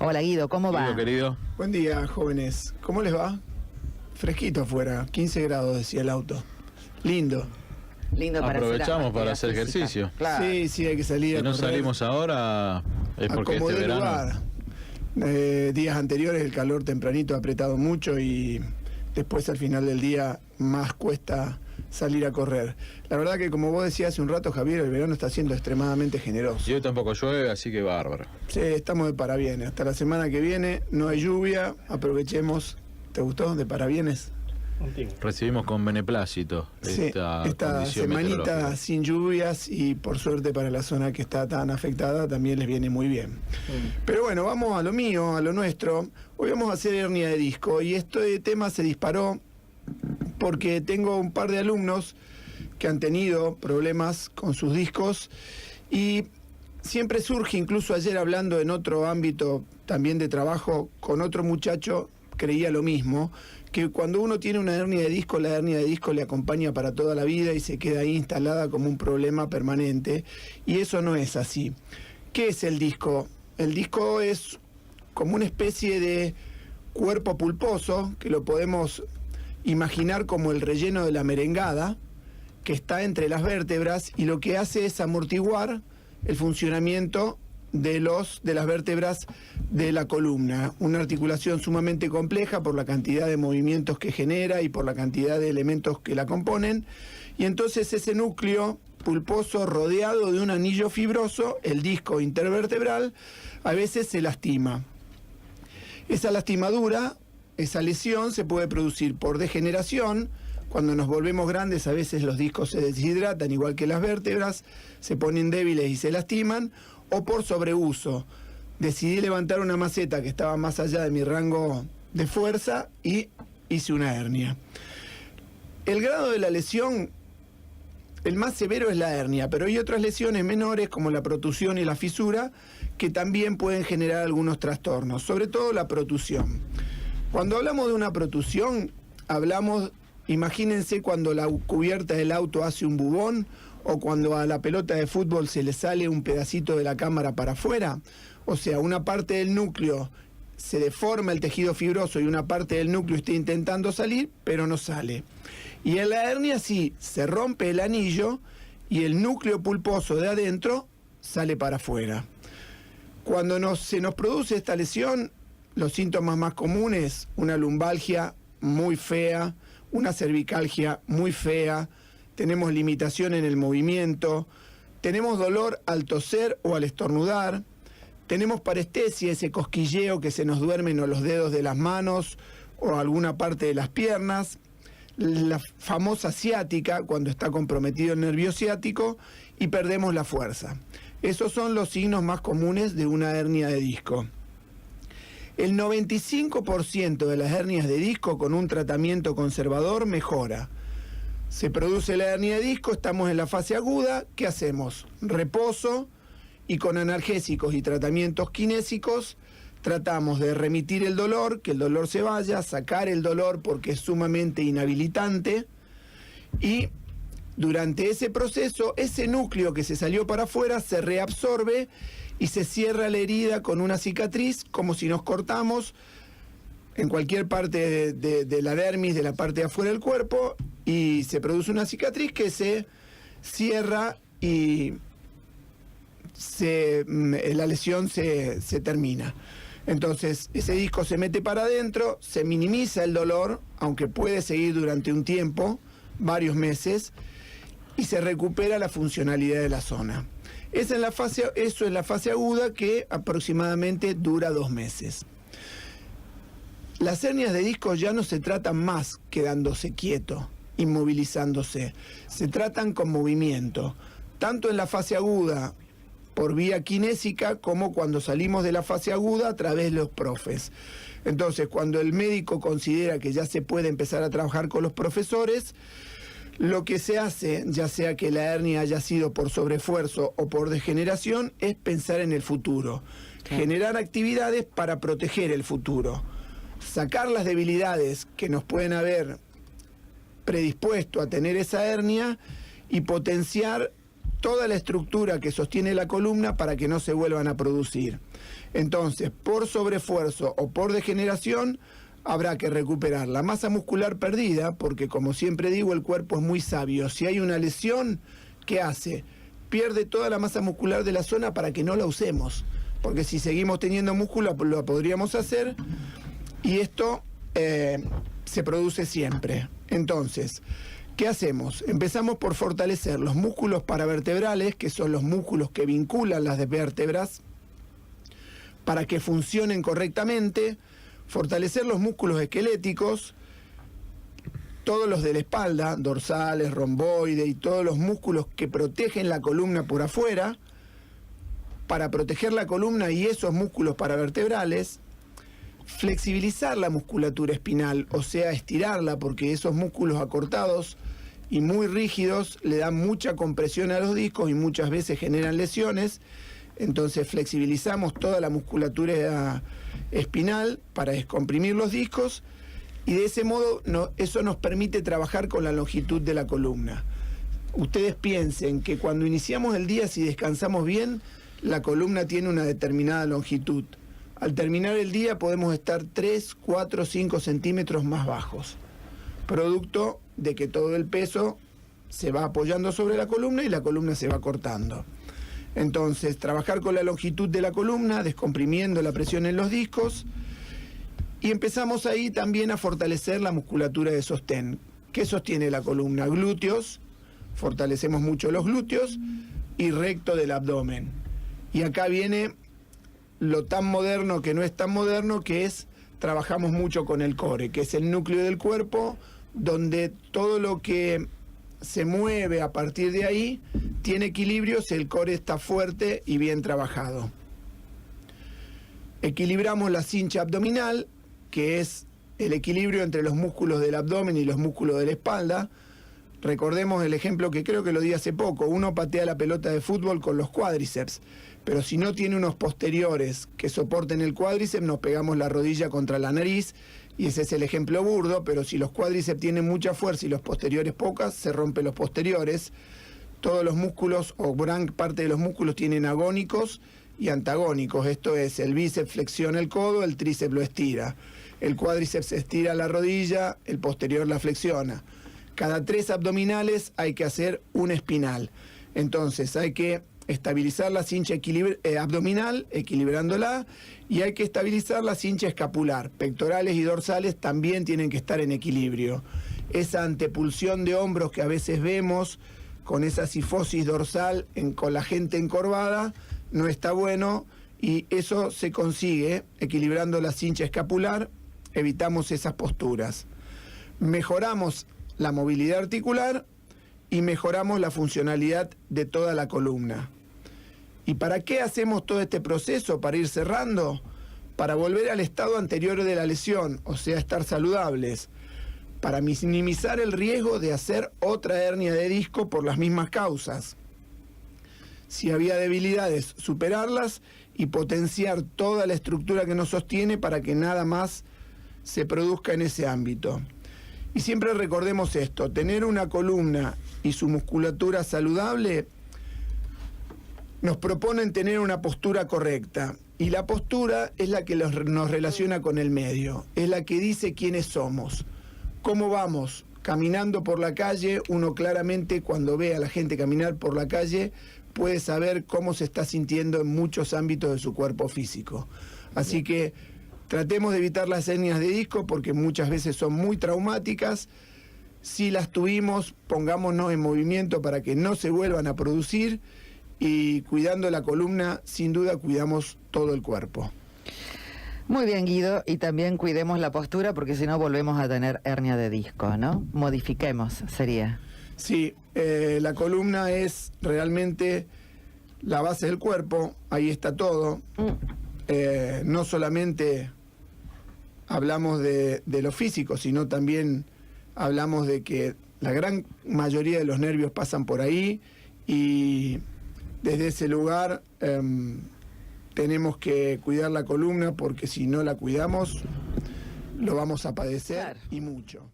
Hola Guido, ¿cómo va? Guido, querido. Buen día, jóvenes. ¿Cómo les va? Fresquito afuera, 15 grados decía el auto. Lindo. Lindo para Aprovechamos para hacer física. ejercicio. Claro. Sí, hay que salir Si no salimos ahora es porque como este dé verano... lugar. Días anteriores el calor tempranito ha apretado mucho y después al final del día más cuesta salir a correr. La verdad que como vos decías hace un rato, Javier, el verano está siendo extremadamente generoso. Y hoy tampoco llueve, así que bárbaro. Sí, estamos de parabienes. Hasta la semana que viene no hay lluvia, aprovechemos. ¿Te gustó? De parabienes. Recibimos con beneplácito esta condición semanita meteorológica. sin lluvias y por suerte para la zona que está tan afectada también les viene muy bien. Pero bueno, vamos a lo mío, a lo nuestro. Hoy vamos a hacer hernia de disco y este tema se disparó porque tengo un par de alumnos que han tenido problemas con sus discos y siempre surge, incluso ayer hablando en otro ámbito también de trabajo con otro muchacho, creía lo mismo, que cuando uno tiene una hernia de disco, la hernia de disco le acompaña para toda la vida y se queda ahí instalada como un problema permanente, y eso no es así. ¿Qué es el disco? El disco es como una especie de cuerpo pulposo, que lo podemos imaginar como el relleno de la merengada, que está entre las vértebras, y lo que hace es amortiguar el funcionamiento de las vértebras de la columna. Una articulación sumamente compleja por la cantidad de movimientos que genera y por la cantidad de elementos que la componen. Y entonces ese núcleo pulposo rodeado de un anillo fibroso, el disco intervertebral, a veces se lastima. Esa lastimadura, esa lesión se puede producir por degeneración. Cuando nos volvemos grandes a veces los discos se deshidratan igual que las vértebras, se ponen débiles y se lastiman, o por sobreuso. Decidí levantar una maceta que estaba más allá de mi rango de fuerza y hice una hernia. El grado de la lesión, el más severo es la hernia, pero hay otras lesiones menores como la protusión y la fisura que también pueden generar algunos trastornos, sobre todo la protusión. Cuando hablamos de una protusión, hablamos, imagínense cuando la cubierta del auto hace un bubón o cuando a la pelota de fútbol se le sale un pedacito de la cámara para afuera. O sea, una parte del núcleo se deforma el tejido fibroso y una parte del núcleo está intentando salir, pero no sale. Y en la hernia sí, se rompe el anillo y el núcleo pulposo de adentro sale para afuera. Cuando se nos produce esta lesión, los síntomas más comunes, una lumbalgia muy fea, una cervicalgia muy fea, tenemos limitación en el movimiento, tenemos dolor al toser o al estornudar, tenemos parestesia, ese cosquilleo que se nos duermen o los dedos de las manos o alguna parte de las piernas, la famosa ciática, cuando está comprometido el nervio ciático, y perdemos la fuerza. Esos son los signos más comunes de una hernia de disco. El 95% de las hernias de disco con un tratamiento conservador mejora. Se produce la hernia de disco, estamos en la fase aguda, ¿qué hacemos? Reposo, y con analgésicos y tratamientos kinésicos tratamos de remitir el dolor, que el dolor se vaya, sacar el dolor porque es sumamente inhabilitante, y durante ese proceso, ese núcleo que se salió para afuera se reabsorbe y se cierra la herida con una cicatriz, como si nos cortamos en cualquier parte de la dermis, de la parte de afuera del cuerpo, y se produce una cicatriz que se cierra y la lesión se termina. Entonces, ese disco se mete para adentro, se minimiza el dolor, aunque puede seguir durante un tiempo, varios meses, y se recupera la funcionalidad de la zona. Eso es la fase aguda, que aproximadamente dura 2 meses. Las hernias de disco ya no se tratan más quedándose quieto, inmovilizándose, se tratan con movimiento, tanto en la fase aguda por vía kinésica como cuando salimos de la fase aguda a través de los profes. Entonces, cuando el médico considera que ya se puede empezar a trabajar con los profesores, lo que se hace, ya sea que la hernia haya sido por sobreesfuerzo o por degeneración, es pensar en el futuro, generar actividades para proteger el futuro, sacar las debilidades que nos pueden haber predispuesto a tener esa hernia y potenciar toda la estructura que sostiene la columna para que no se vuelvan a producir. Entonces, por sobreesfuerzo o por degeneración, habrá que recuperar la masa muscular perdida, porque como siempre digo, el cuerpo es muy sabio. Si hay una lesión, ¿qué hace? Pierde toda la masa muscular de la zona para que no la usemos, porque si seguimos teniendo músculo lo podríamos hacer, y esto se produce siempre. Entonces, ¿qué hacemos? Empezamos por fortalecer los músculos paravertebrales, que son los músculos que vinculan las vértebras, para que funcionen correctamente, fortalecer los músculos esqueléticos, todos los de la espalda, dorsales, romboide y todos los músculos que protegen la columna por afuera, para proteger la columna y esos músculos paravertebrales, flexibilizar la musculatura espinal, o sea, estirarla, porque esos músculos acortados y muy rígidos le dan mucha compresión a los discos y muchas veces generan lesiones. Entonces flexibilizamos toda la musculatura espinal para descomprimir los discos y de ese modo eso nos permite trabajar con la longitud de la columna. Ustedes piensen que cuando iniciamos el día, si descansamos bien, la columna tiene una determinada longitud. Al terminar el día podemos estar 3, 4, 5 centímetros más bajos, producto de que todo el peso se va apoyando sobre la columna y la columna se va cortando. Entonces, trabajar con la longitud de la columna, descomprimiendo la presión en los discos, y empezamos ahí también a fortalecer la musculatura de sostén. ¿Qué sostiene la columna? Glúteos, fortalecemos mucho los glúteos, y recto del abdomen. Y acá viene lo tan moderno que no es tan moderno, que es, trabajamos mucho con el core, que es el núcleo del cuerpo, donde todo lo que se mueve a partir de ahí tiene equilibrio si el core está fuerte y bien trabajado. Equilibramos la cincha abdominal, que es el equilibrio entre los músculos del abdomen y los músculos de la espalda. Recordemos el ejemplo que creo que lo di hace poco: uno patea la pelota de fútbol con los cuádriceps, pero si no tiene unos posteriores que soporten el cuádriceps, nos pegamos la rodilla contra la nariz, y ese es el ejemplo burdo, pero si los cuádriceps tienen mucha fuerza y los posteriores pocas, se rompen los posteriores. Todos los músculos o gran parte de los músculos tienen agónicos y antagónicos, esto es, el bíceps flexiona el codo, el tríceps lo estira, el cuádriceps estira la rodilla, el posterior la flexiona. Cada 3 abdominales hay que hacer un espinal. Entonces hay que estabilizar la cincha abdominal, equilibrándola, y hay que estabilizar la cincha escapular. Pectorales y dorsales también tienen que estar en equilibrio. Esa antepulsión de hombros que a veces vemos, con esa cifosis dorsal con la gente encorvada, no está bueno, y eso se consigue equilibrando la cincha escapular, evitamos esas posturas. Mejoramos la movilidad articular y mejoramos la funcionalidad de toda la columna. ¿Y para qué hacemos todo este proceso? Para ir cerrando, para volver al estado anterior de la lesión, o sea, estar saludables, para minimizar el riesgo de hacer otra hernia de disco por las mismas causas. Si había debilidades, superarlas y potenciar toda la estructura que nos sostiene para que nada más se produzca en ese ámbito. Y siempre recordemos esto: tener una columna y su musculatura saludable nos proponen tener una postura correcta. Y la postura es la que nos relaciona con el medio, es la que dice quiénes somos. ¿Cómo vamos? Caminando por la calle, uno claramente cuando ve a la gente caminar por la calle puede saber cómo se está sintiendo en muchos ámbitos de su cuerpo físico. Así que tratemos de evitar las hernias de disco porque muchas veces son muy traumáticas. Si las tuvimos, pongámonos en movimiento para que no se vuelvan a producir, y cuidando la columna, sin duda cuidamos todo el cuerpo. Muy bien, Guido, y también cuidemos la postura porque si no volvemos a tener hernia de disco, ¿no? Modifiquemos, sería. Sí, la columna es realmente la base del cuerpo, ahí está todo. No solamente hablamos de lo físico, sino también hablamos de que la gran mayoría de los nervios pasan por ahí, y desde ese lugar tenemos que cuidar la columna, porque si no la cuidamos lo vamos a padecer, claro, y mucho.